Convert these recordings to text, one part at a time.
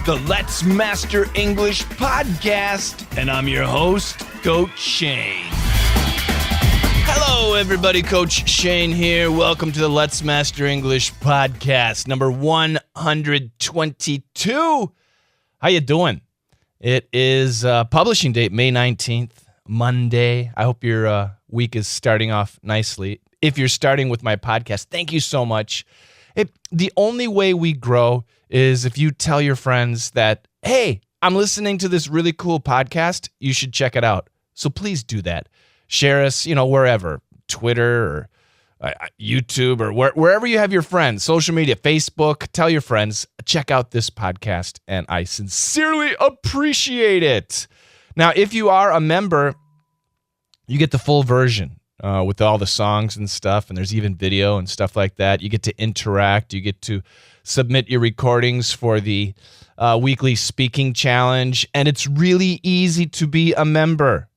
the Let's Master English podcast, and I'm your host, Coach Shane. Hello, everybody. Coach Shane here. Welcome to the Let's Master English podcast, number 122. How you doing? It is publishing date, May 19th, Monday. I hope your week is starting off nicely. If you're starting with my podcast, thank you so much. The only way we grow is if you tell your friends that, hey, I'm listening to this really cool podcast. You should check it out. So please do that. Share us, wherever, Twitter or YouTube or wherever you have your friends, social media, Facebook. Tell your friends, check out this podcast, and I sincerely appreciate it. Now, if you are a member, you get the full version. With all the songs and stuff, and there's even video and stuff like that. You get to interact. You get to submit your recordings for the weekly speaking challenge, and it's really easy to be a member.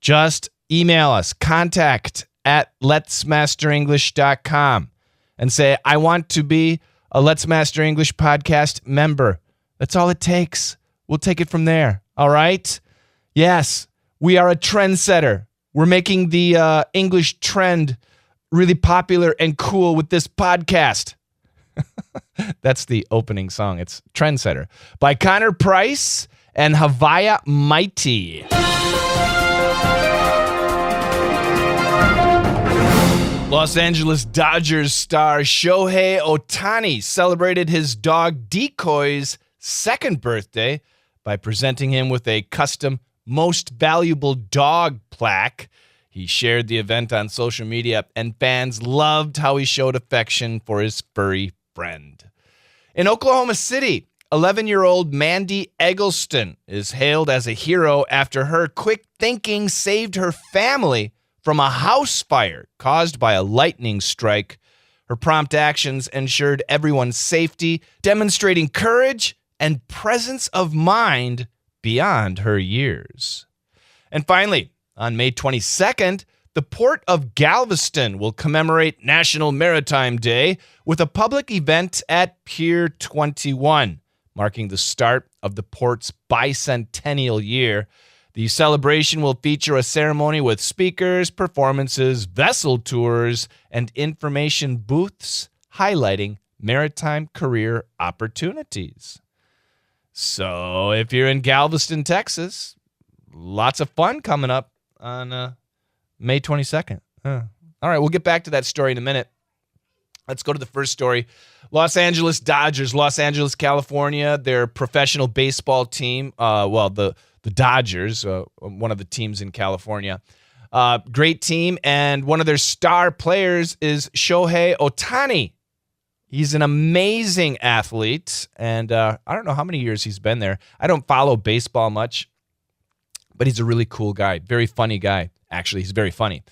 Just email us, contact@letsmasterenglish.com, and say, I want to be a Let's Master English podcast member. That's all it takes. We'll take it from there, all right? Yes, we are a trendsetter. We're making the English trend really popular and cool with this podcast. That's the opening song. It's Trendsetter by Connor Price and 𝐻𝐵𝐿𝐼. Los Angeles Dodgers star Shohei Ohtani celebrated his dog Decoy's second birthday by presenting him with a custom Most Valuable Dog plaque. He shared the event on social media, and fans loved how he showed affection for his furry friend. In Oklahoma City, 11-year-old Mandy Eggleston is hailed as a hero after her quick thinking saved her family from a house fire caused by a lightning strike. Her prompt actions ensured everyone's safety, demonstrating courage and presence of mind beyond her years. And finally, on May 22nd, the Port of Galveston will commemorate National Maritime Day with a public event at Pier 21, marking the start of the port's bicentennial year. The celebration will feature a ceremony with speakers, performances, vessel tours, and information booths highlighting maritime career opportunities. So if you're in Galveston, Texas, lots of fun coming up on May 22nd. All right, we'll get back to that story in a minute. Let's go to the first story. Los Angeles Dodgers, Los Angeles, California, their professional baseball team, the Dodgers, one of the teams in California. Great team, and one of their star players is Shohei Ohtani. He's an amazing athlete, and I don't know how many years he's been there. I don't follow baseball much, but he's a really cool guy, very funny guy. Actually, he's very funny.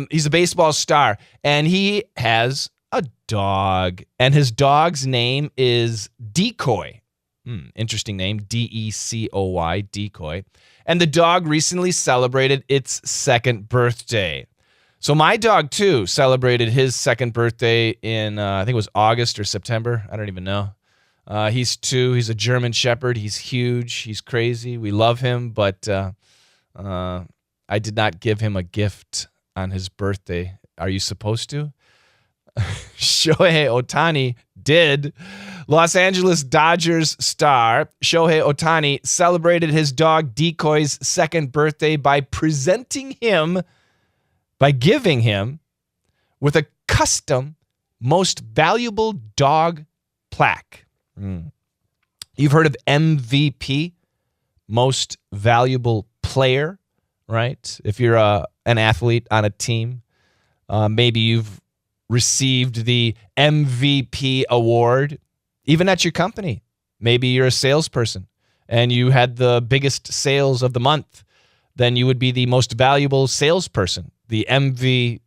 He's a baseball star, and he has a dog, and his dog's name is Decoy. Interesting name, D-E-C-O-Y, Decoy. And the dog recently celebrated its second birthday. So my dog, too, celebrated his second birthday in, I think it was August or September. I don't even know. He's 2. He's a German Shepherd. He's huge. He's crazy. We love him, but I did not give him a gift on his birthday. Are you supposed to? Shohei Ohtani did. Los Angeles Dodgers star Shohei Ohtani celebrated his dog Decoy's second birthday by giving him with a custom Most Valuable Dog plaque. You've heard of MVP, Most Valuable Player, right? If you're an athlete on a team, maybe you've received the MVP award, even at your company. Maybe you're a salesperson and you had the biggest sales of the month. Then you would be the most valuable salesperson, the MVS,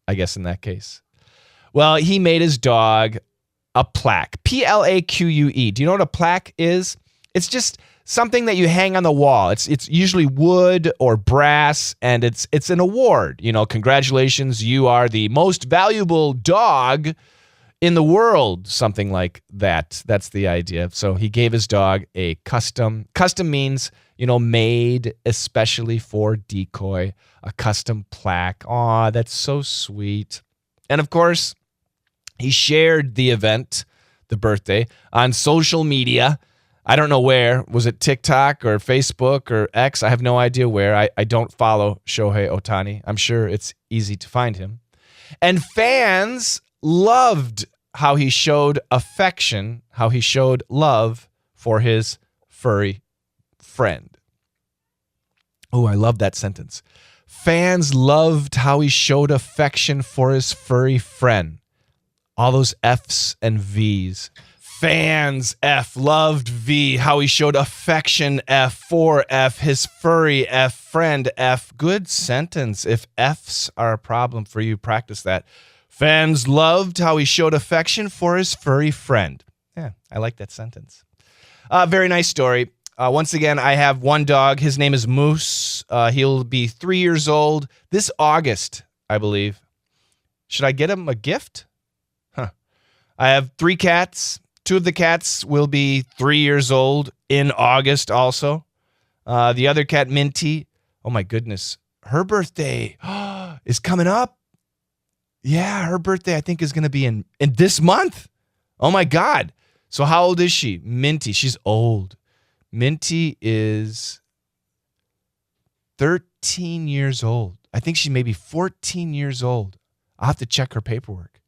I guess in that case. Well, he made his dog a plaque, P-L-A-Q-U-E. Do you know what a plaque is? It's just something that you hang on the wall. It's usually wood or brass, and it's an award. Congratulations, you are the most valuable dog in the world, something like that. That's the idea. So he gave his dog a custom. Custom means, made especially for Decoy, a custom plaque. Aw, that's so sweet. And of course, he shared the event, the birthday, on social media. I don't know where. Was it TikTok or Facebook or X? I have no idea where. I don't follow Shohei Ohtani. I'm sure it's easy to find him. And fans loved how he showed affection, how he showed love for his furry friend. Oh, I love that sentence. Fans loved how he showed affection for his furry friend. All those F's and V's. Fans, F, loved V, how he showed affection, F, for F, his furry F, friend F. Good sentence. If F's are a problem for you, practice that. Fans loved how he showed affection for his furry friend. Yeah, I like that sentence. Very nice story. Once again, I have one dog. His name is Moose. He'll be 3 years old this August, I believe. Should I get him a gift? I have 3 cats. 2 of the cats will be 3 years old in August also. The other cat, Minty, oh my goodness, her birthday is coming up. Yeah, her birthday I think is going to be in this month. Oh my God. So how old is she? Minty, she's old. Minty is 13 years old. I think she may be 14 years old. I'll have to check her paperwork.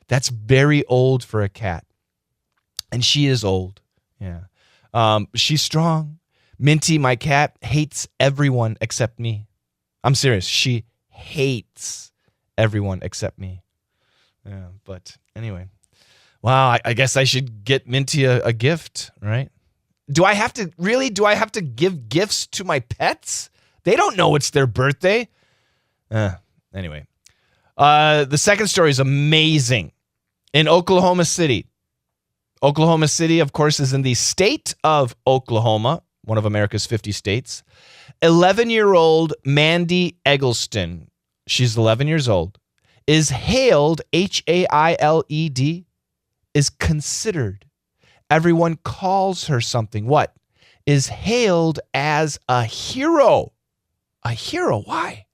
That's very old for a cat. And she is old. Yeah. She's strong. Minty, my cat, hates everyone except me. I'm serious. She hates everyone except me. Yeah, but anyway. Wow, I guess I should get Minty a gift, right? Do I have to give gifts to my pets? They don't know it's their birthday. Anyway. The second story is amazing. In Oklahoma City. Oklahoma City, of course, is in the state of Oklahoma, one of America's 50 states. 11-year-old Mandy Eggleston, she's 11 years old, is hailed, H-A-I-L-E-D, is considered. Everyone calls her something. What? Is hailed as a hero. A hero, why?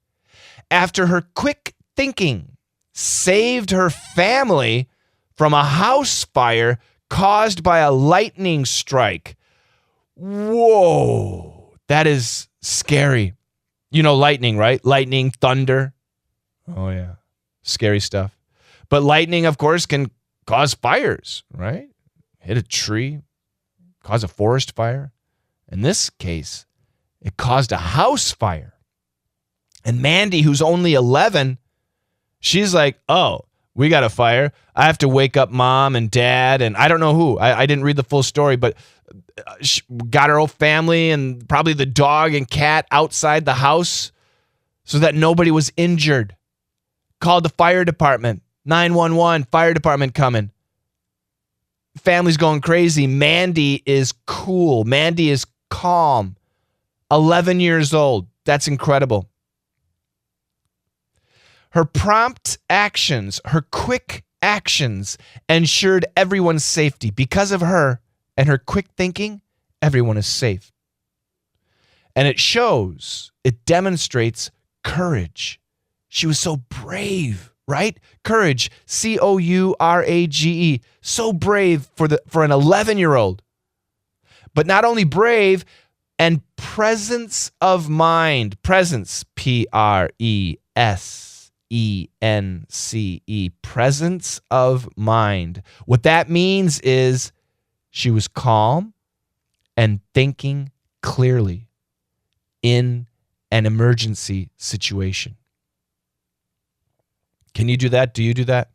After her quick thinking saved her family from a house fire caused by a lightning strike. Whoa, that is scary. You know lightning, right? Lightning, thunder. Oh, yeah. Scary stuff. But lightning, of course, can cause fires, right? Hit a tree, cause a forest fire. In this case, it caused a house fire. And Mandy, who's only 11, she's like, oh, we got a fire. I have to wake up mom and dad and I don't know who. I didn't read the full story, but she got her whole family and probably the dog and cat outside the house so that nobody was injured. Called the fire department. 911, fire department coming. Family's going crazy. Mandy is cool. Mandy is calm. 11 years old. That's incredible. Her prompt actions, her quick actions ensured everyone's safety. Because of her and her quick thinking, everyone is safe. And it shows, it demonstrates courage. She was so brave, right? Courage, C-O-U-R-A-G-E. So brave for an 11-year-old. But not only brave, and presence of mind. Presence, P-R-E-S-E-N-C-E. Presence of mind. What that means is she was calm and thinking clearly in an emergency situation. Can you do that? Do you do that?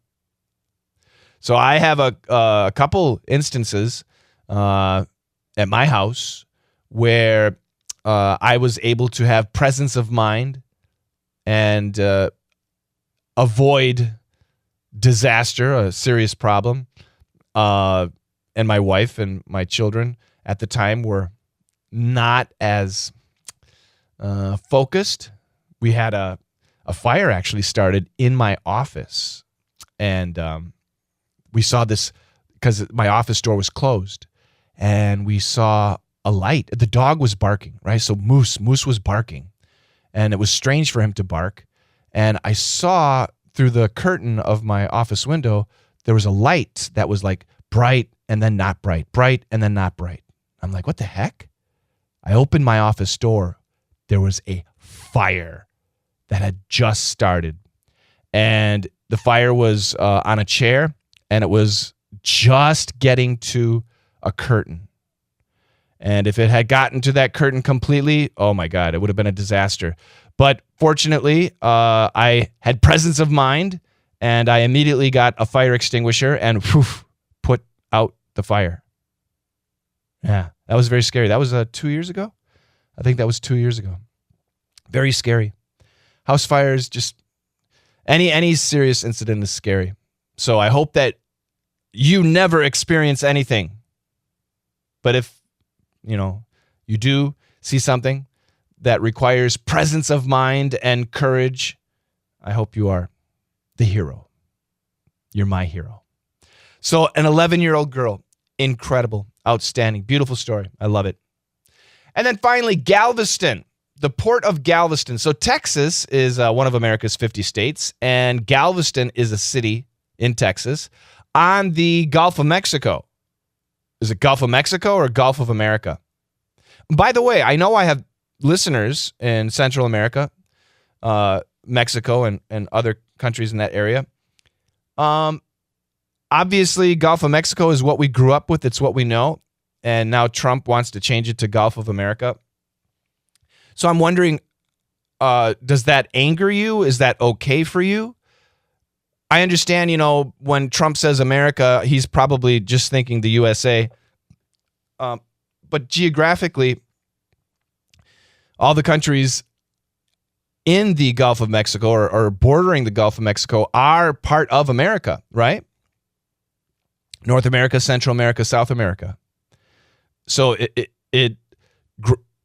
So I have a couple instances at my house where I was able to have presence of mind and avoid disaster, a serious problem. And my wife and my children at the time were not as focused. We had a fire actually started in my office. And we saw this because my office door was closed, and we saw a light. The dog was barking, right? So Moose was barking, and it was strange for him to bark. And I saw through the curtain of my office window, there was a light that was like bright and then not bright, bright and then not bright. I'm like, what the heck? I opened my office door. There was a fire that had just started. And the fire was on a chair, and it was just getting to a curtain. And if it had gotten to that curtain completely, oh my God, it would have been a disaster. But fortunately, I had presence of mind, and I immediately got a fire extinguisher and put out the fire. Yeah, that was very scary. That was 2 years ago? I think that was 2 years ago. Very scary. House fires, just any serious incident is scary. So I hope that you never experience anything. But if, you do see something that requires presence of mind and courage, I hope you are the hero. You're my hero. So an 11-year-old girl, incredible, outstanding, beautiful story. I love it. And then finally, Galveston, the port of Galveston. So Texas is one of America's 50 states, and Galveston is a city in Texas on the Gulf of Mexico. Is it Gulf of Mexico or Gulf of America? By the way, I know I have listeners in Central America, Mexico, and other countries in that area. Obviously, Gulf of Mexico is what we grew up with. It's what we know. And now Trump wants to change it to Gulf of America. So I'm wondering, does that anger you? Is that okay for you? I understand, when Trump says America, he's probably just thinking the USA. But geographically, all the countries in the Gulf of Mexico or bordering the Gulf of Mexico are part of America, right? North America, Central America, South America. So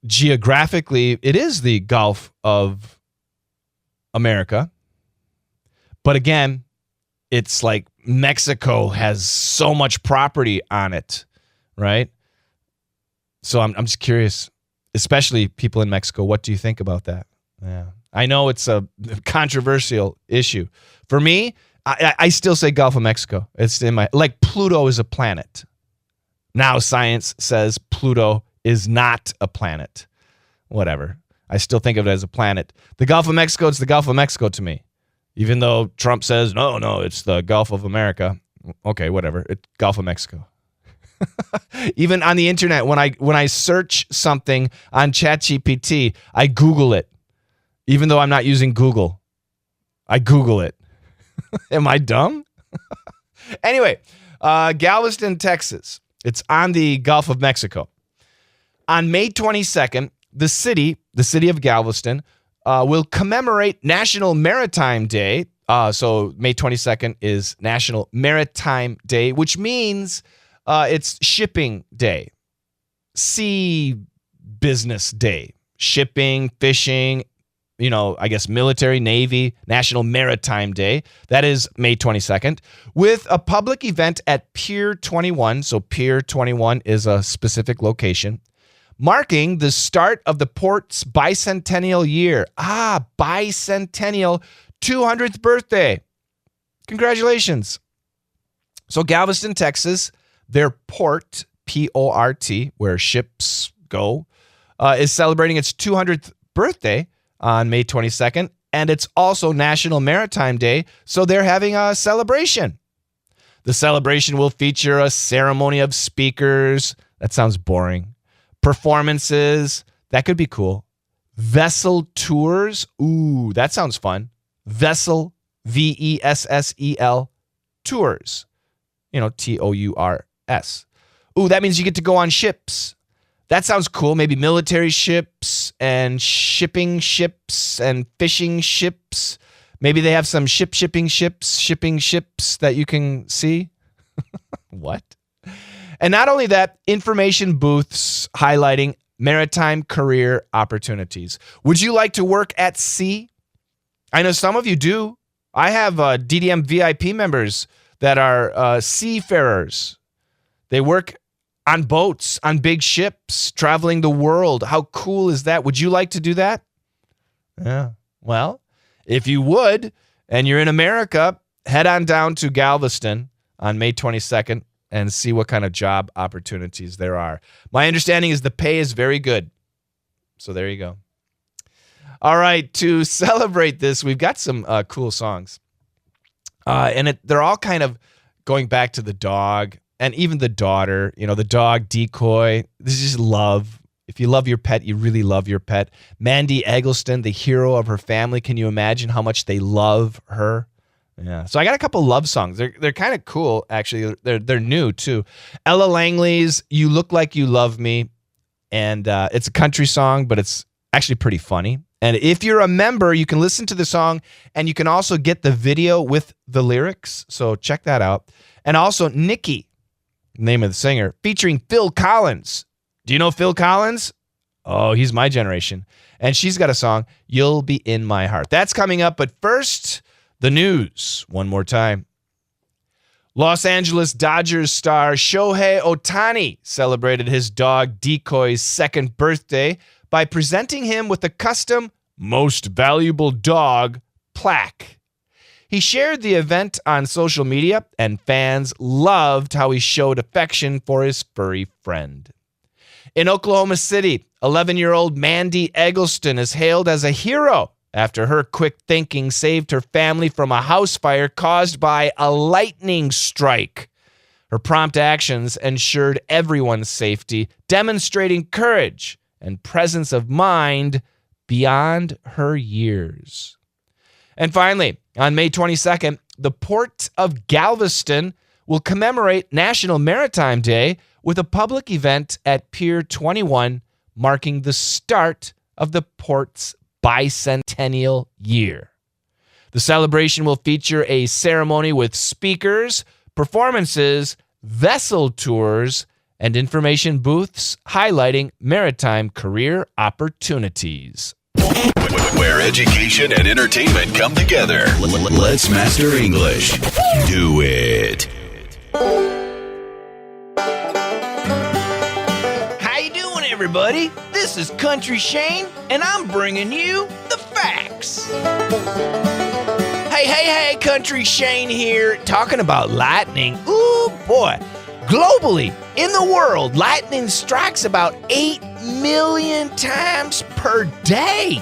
geographically, it is the Gulf of America. But again, it's like Mexico has so much property on it, right? So I'm just curious, especially people in Mexico, what do you think about that? Yeah, I know it's a controversial issue. For me, I still say Gulf of Mexico. It's like Pluto is a planet. Now science says Pluto is not a planet. Whatever. I still think of it as a planet. The Gulf of Mexico, it's the Gulf of Mexico to me. Even though Trump says, no, it's the Gulf of America. Okay, whatever. It's Gulf of Mexico. Even on the internet, when I search something on ChatGPT, I Google it. Even though I'm not using Google, I Google it. Am I dumb? Anyway, Galveston, Texas. It's on the Gulf of Mexico. On May 22nd, the city of Galveston will commemorate National Maritime Day. So May 22nd is National Maritime Day, which means it's shipping day, sea business day, shipping, fishing, I guess military, Navy, National Maritime Day. That is May 22nd, with a public event at Pier 21. So Pier 21 is a specific location, marking the start of the port's bicentennial year. Bicentennial, 200th birthday. Congratulations. So Galveston, Texas, their port, P-O-R-T, where ships go, is celebrating its 200th birthday on May 22nd, and it's also National Maritime Day, so they're having a celebration. The celebration will feature a ceremony of speakers. That sounds boring. Performances. That could be cool. Vessel tours. Ooh, that sounds fun. Vessel, V-E-S-S-E-L, tours. T-O-U-R-S. Ooh, that means you get to go on ships. That sounds cool. Maybe military ships and shipping ships and fishing ships. Maybe they have some shipping ships that you can see. What? And not only that, information booths highlighting maritime career opportunities. Would you like to work at sea? I know some of you do. I have DDM VIP members that are seafarers. They work on boats, on big ships, traveling the world. How cool is that? Would you like to do that? Yeah. Well, if you would, and you're in America, head on down to Galveston on May 22nd and see what kind of job opportunities there are. My understanding is the pay is very good. So there you go. All right, to celebrate this, we've got some cool songs. They're all kind of going back to the dog and even the daughter. You know, the dog, Decoy. This is just love. If you love your pet, you really love your pet. Mandy Eggleston, the hero of her family. Can you imagine how much they love her? Yeah. So I got a couple love songs. They're kind of cool, actually. They're new, too. Ella Langley's You Look Like You Love Me. And it's a country song, but it's actually pretty funny. And if you're a member, you can listen to the song, and you can also get the video with the lyrics. So check that out. And also Nikki, name of the singer, featuring Phil Collins. Do you know Phil Collins? Oh, he's my generation. And she's got a song, You'll Be in My Heart. That's coming up. But first, the news one more time. Los Angeles Dodgers star Shohei Ohtani celebrated his dog Decoy's second birthday by presenting him with a custom Most Valuable Dog plaque. He shared the event on social media, and fans loved how he showed affection for his furry friend. In Oklahoma City, 11-year-old Mandy Eggleston is hailed as a hero after her quick thinking saved her family from a house fire caused by a lightning strike. Her prompt actions ensured everyone's safety, demonstrating courage and presence of mind beyond her years. And finally, on May 22nd, the Port of Galveston will commemorate National Maritime Day with a public event at Pier 21, marking the start of the port's bicentennial year. The celebration will feature a ceremony with speakers, performances, vessel tours, and information booths highlighting maritime career opportunities. Where education and entertainment come together. Let's master English. Do it. How you doing, everybody? This is Country Shane, and I'm bringing you the facts. Hey, Country Shane here, talking about lightning. Ooh, boy. Globally, in the world, lightning strikes about 8 million times per day.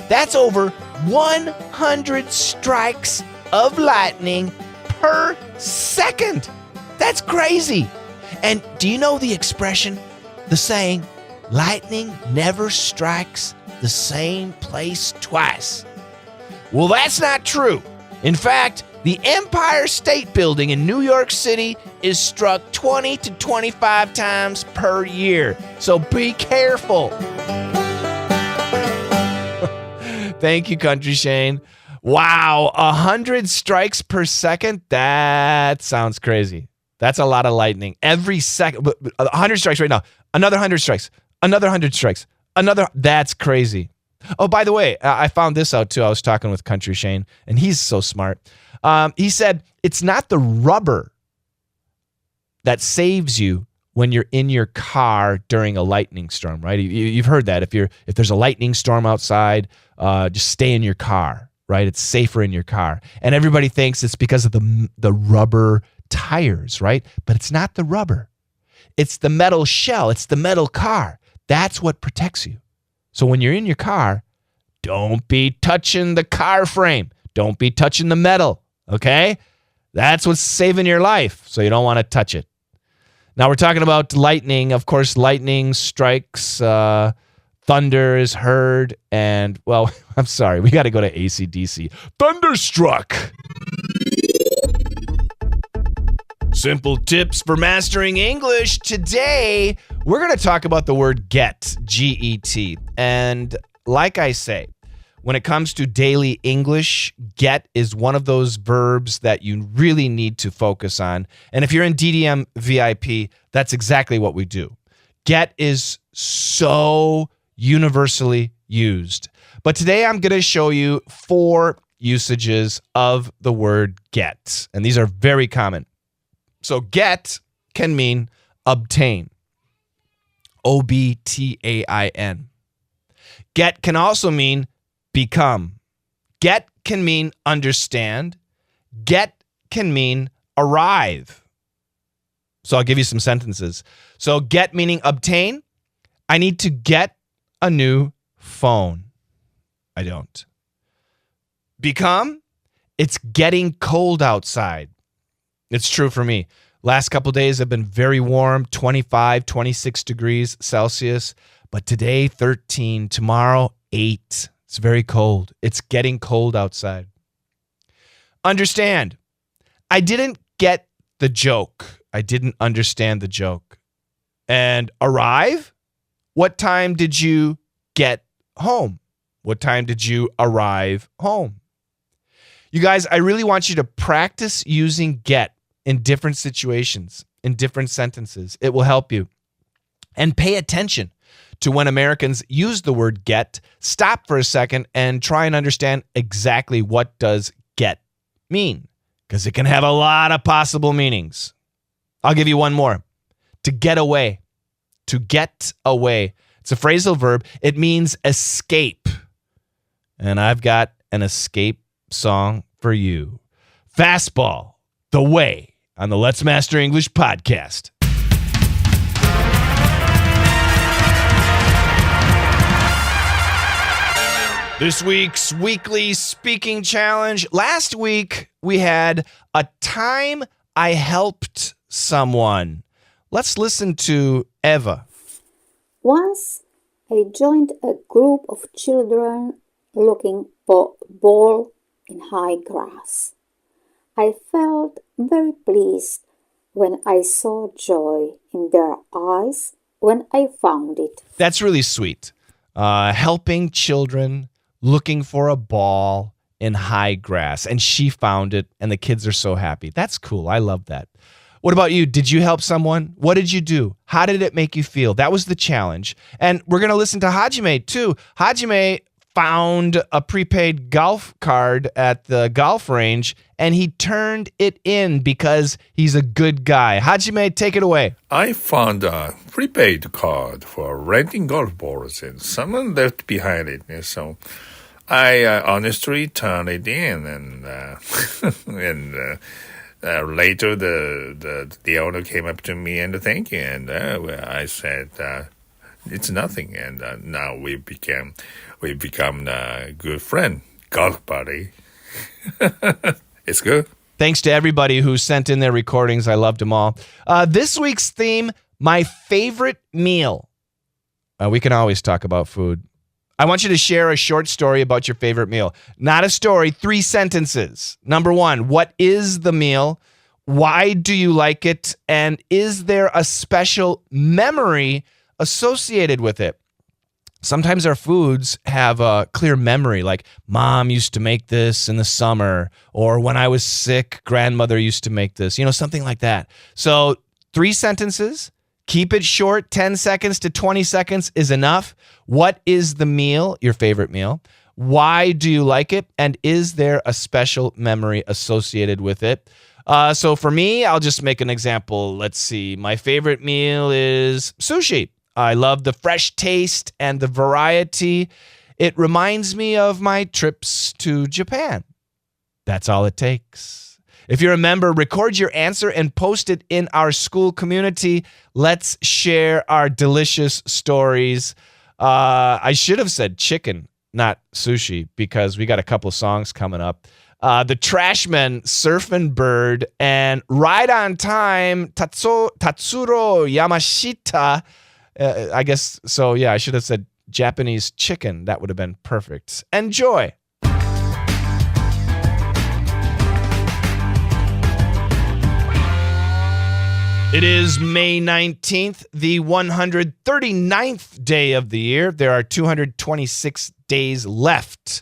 That's over 100 strikes of lightning per second. That's crazy. And do you know the expression, the saying, lightning never strikes the same place twice? Well, that's not true. In fact, the Empire State Building in New York City is struck 20 to 25 times per year. So be careful. Thank you, Country Shane. Wow, 100 strikes per second? That sounds crazy. That's a lot of lightning. Every second, 100 strikes right now. Another 100 strikes. Another 100 strikes. That's crazy. Oh, by the way, I found this out too. I was talking with Country Shane, and he's so smart. He said, it's not the rubber that saves you when you're in your car during a lightning storm, right? You've heard that. If there's a lightning storm outside, just stay in your car, right? It's safer in your car. And everybody thinks it's because of the rubber tires, right? But it's not the rubber. It's the metal shell. It's the metal car. That's what protects you. So when you're in your car, don't be touching the car frame. Don't be touching the metal, okay? That's what's saving your life, so you don't want to touch it. Now we're talking about lightning. Of course, lightning strikes, thunder is heard, and, well, I'm sorry, we got to go to AC/DC. Thunderstruck! Simple tips for mastering English. Today, we're going to talk about the word get, G-E-T. And like I say, when it comes to daily English, get is one of those verbs that you really need to focus on. And if you're in DDM VIP, that's exactly what we do. Get is so universally used. But today I'm going to show you 4 usages of the word get. And these are very common. So get can mean obtain. O-B-T-A-I-N. Get can also mean become. Get can mean understand. Get can mean arrive. So I'll give you some sentences. So get meaning obtain. I need to get a new phone. I don't. Become. It's getting cold outside. It's true for me. Last couple days have been very warm, 25, 26 degrees Celsius. But today, 13. Tomorrow, 8. It's very cold. It's getting cold outside. Understand. I didn't get the joke. I didn't understand the joke. And arrive? What time did you get home? What time did you arrive home? You guys, I really want you to practice using get in different situations, in different sentences. It will help you. And pay attention to when Americans use the word get. Stop for a second and try and understand exactly what does get mean, because it can have a lot of possible meanings. I'll give you one more. To get away. To get away. It's a phrasal verb. It means escape. And I've got an escape song for you. Fastball, The Way, on the Let's Master English podcast. This week's weekly speaking challenge. Last week, we had a time I helped someone. Let's listen to Eva. Once I joined a group of children looking for a ball in high grass. I felt very pleased when I saw joy in their eyes when I found it. That's really sweet. Helping children looking for a ball in high grass. And she found it, and the kids are so happy. That's cool. I love that. What about you? Did you help someone? What did you do? How did it make you feel? That was the challenge. And we're going to listen to 𝐻𝐿𝐵 too. 𝐻𝐿𝐵 found a prepaid golf card at the golf range, and he turned it in because he's a good guy. 𝐻𝐿𝐵, take it away. I found a prepaid card for renting golf balls, and someone left behind it. And so I honestly turned it in, and later the owner came up to me and thanked you, and I said it's nothing, and now we become a good friend, golf buddy. It's good. Thanks to everybody who sent in their recordings. I loved them all. This week's theme, my favorite meal. We can always talk about food. I want you to share a short story about your favorite meal. Not a story, 3 sentences. Number 1, what is the meal? Why do you like it? And is there a special memory associated with it? Sometimes our foods have a clear memory, like mom used to make this in the summer, or when I was sick, grandmother used to make this, something like that. So 3 sentences, keep it short, 10 seconds to 20 seconds is enough. What is the meal, your favorite meal? Why do you like it? And is there a special memory associated with it? So for me, I'll just make an example. Let's see. My favorite meal is sushi. I love the fresh taste and the variety. It reminds me of my trips to Japan. That's all it takes. If you're a member, record your answer and post it in our school community. Let's share our delicious stories. I should have said chicken, not sushi, because we got a couple songs coming up. The Trashmen, Surfin' Bird, and Right on Time, Tatsuro Yamashita. I guess, so yeah, I should have said Japanese chicken. That would have been perfect. Enjoy. It is May 19th, the 139th day of the year. There are 226 days left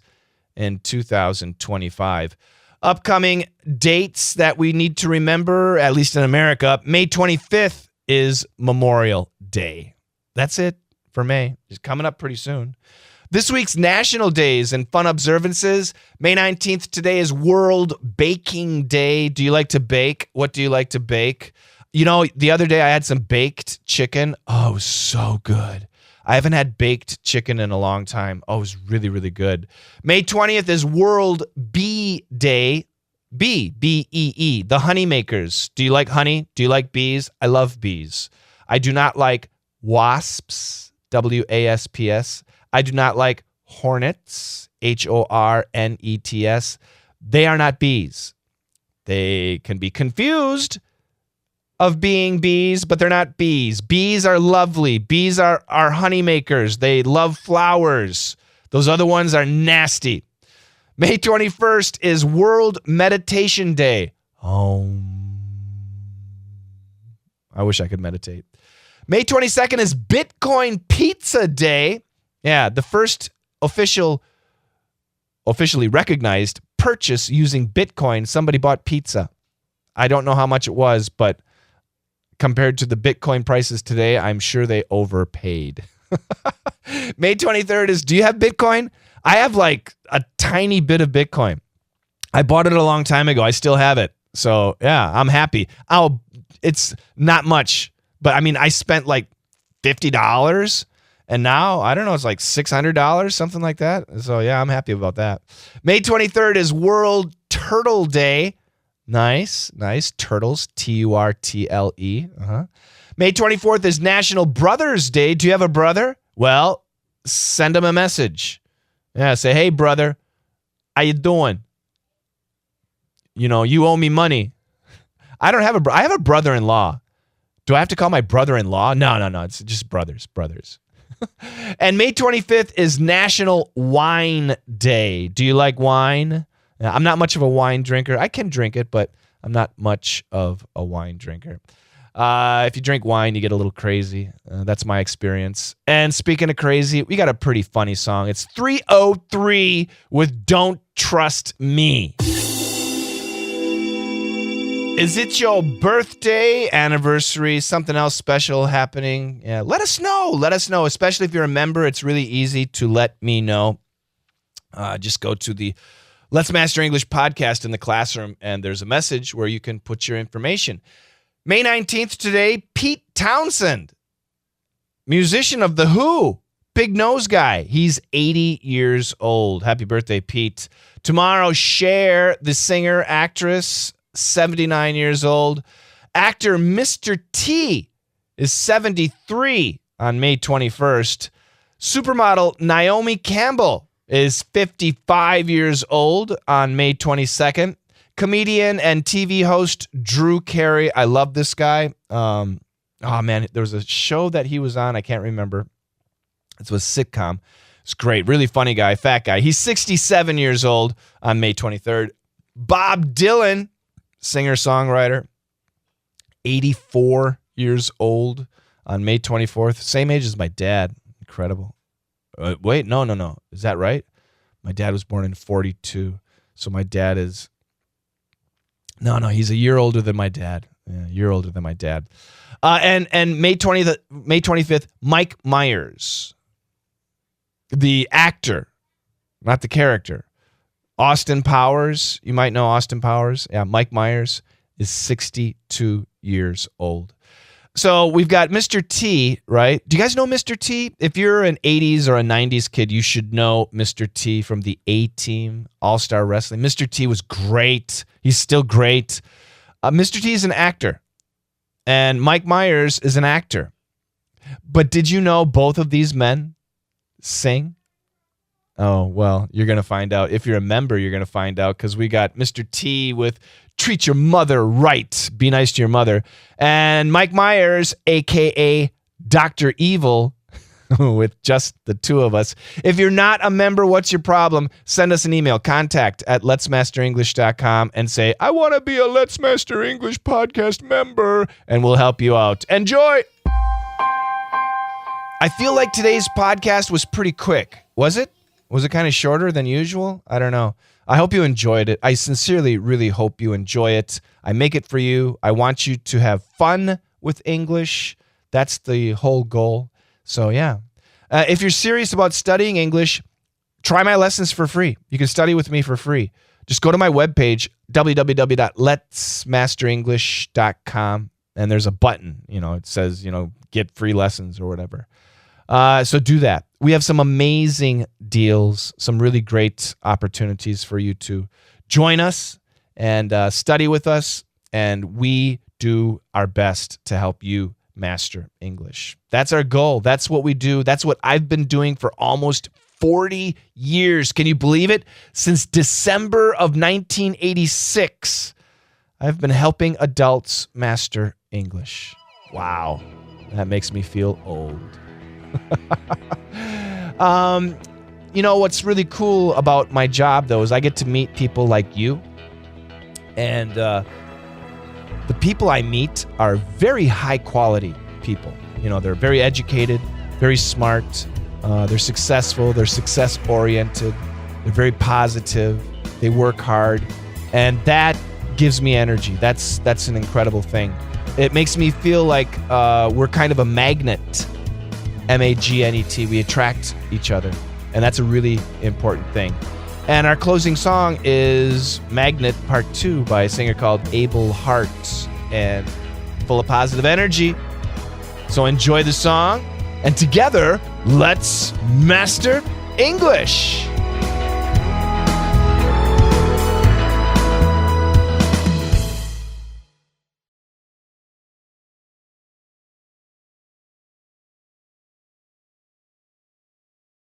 in 2025. Upcoming dates that we need to remember, at least in America, May 25th is Memorial Day. That's it for May. It's coming up pretty soon. This week's national days and fun observances. May 19th today is World Baking Day. Do you like to bake? What do you like to bake? You know, the other day I had some baked chicken. Oh, it was so good. I haven't had baked chicken in a long time. Oh, it was really, really good. May 20th is World Bee Day. B-E-E, the honey makers. Do you like honey? Do you like bees? I love bees. I do not like wasps, W-A-S-P-S. I do not like hornets, H-O-R-N-E-T-S. They are not bees. They can be confused of being bees, but they're not bees. Bees are lovely. Bees are honey makers. They love flowers. Those other ones are nasty. May 21st is World Meditation Day. I wish I could meditate. May 22nd is Bitcoin Pizza Day. Yeah, the first officially recognized purchase using Bitcoin. Somebody bought pizza. I don't know how much it was, but compared to the Bitcoin prices today, I'm sure they overpaid. May 23rd is, do you have Bitcoin? I have like a tiny bit of Bitcoin. I bought it a long time ago. I still have it. So yeah, I'm happy. It's not much, but I mean, I spent like $50 and now, I don't know, it's like $600, something like that. So yeah, I'm happy about that. May 23rd is World Turtle Day. Nice. Turtles, T-U-R-T-L-E. May 24th is National Brothers Day. Do you have a brother? Well, send him a message. Yeah, say, hey, brother, how you doing? You know, you owe me money. I have a brother-in-law. Do I have to call my brother-in-law? No. It's just brothers. And May 25th is National Wine Day. Do you like wine? I'm not much of a wine drinker. I can drink it, but I'm not much of a wine drinker. If you drink wine, you get a little crazy. That's my experience. And speaking of crazy, we got a pretty funny song. It's 303 with Don't Trust Me. Is it your birthday, anniversary, something else special happening? Yeah, let us know, especially if you're a member. It's really easy to let me know. Just go to the Let's Master English podcast in the classroom, and there's a message where you can put your information. May 19th today, Pete Townsend, musician of The Who, big nose guy. He's 80 years old. Happy birthday, Pete. Tomorrow, Cher, the singer, actress, 79 years old. Actor Mr. T is 73 on May 21st. Supermodel Naomi Campbell is 55 years old on May 22nd. Comedian and TV host Drew Carey. I love this guy. There was a show that he was on. I can't remember. It was a sitcom. It's great. Really funny guy. Fat guy. He's 67 years old on May 23rd. Bob Dylan, singer-songwriter, 84 years old on May 24th. Same age as my dad. Incredible. Wait, no. Is that right? My dad was born in 42. So my dad is... No, he's a year older than my dad. Yeah, a year older than my dad. And May 25th, Mike Myers, the actor, not the character. Austin Powers, you might know Austin Powers. Yeah, Mike Myers is 62 years old. So we've got Mr. T, right? Do you guys know Mr. T? If you're an 80s or a 90s kid, you should know Mr. T from the A-Team, All-Star Wrestling. Mr. T was great. He's still great. Mr. T is an actor, and Mike Myers is an actor. But did you know both of these men sing? Oh, well, you're going to find out. If you're a member, you're going to find out because we got Mr. T with Treat Your Mother Right. Be nice to your mother. And Mike Myers, a.k.a. Dr. Evil, with just the two of us. If you're not a member, what's your problem? Send us an email, contact@letsmasterenglish.com, and say, I want to be a Let's Master English podcast member, and we'll help you out. Enjoy! I feel like today's podcast was pretty quick. Was it? Was it kind of shorter than usual? I don't know. I hope you enjoyed it. I sincerely really hope you enjoy it. I make it for you. I want you to have fun with English. That's the whole goal. So, yeah. If you're serious about studying English, try my lessons for free. You can study with me for free. Just go to my webpage, www.letsmasterenglish.com, and there's a button, it says, get free lessons or whatever. So do that. We have some amazing deals, some really great opportunities for you to join us and study with us, and we do our best to help you master English. That's our goal. That's what we do. That's what I've been doing for almost 40 years. Can you believe it? Since December of 1986, I've been helping adults master English. Wow. That makes me feel old. What's really cool about my job, though, is I get to meet people like you. And the people I meet are very high-quality people. They're very educated, very smart. They're successful. They're success-oriented. They're very positive. They work hard. And that gives me energy. That's an incredible thing. It makes me feel like we're kind of a magnet. M-A-G-N-E-T. We attract each other. And that's a really important thing. And our closing song is Magnet Part 2 by a singer called Abel Hart, and full of positive energy. So enjoy the song, and together, let's master English.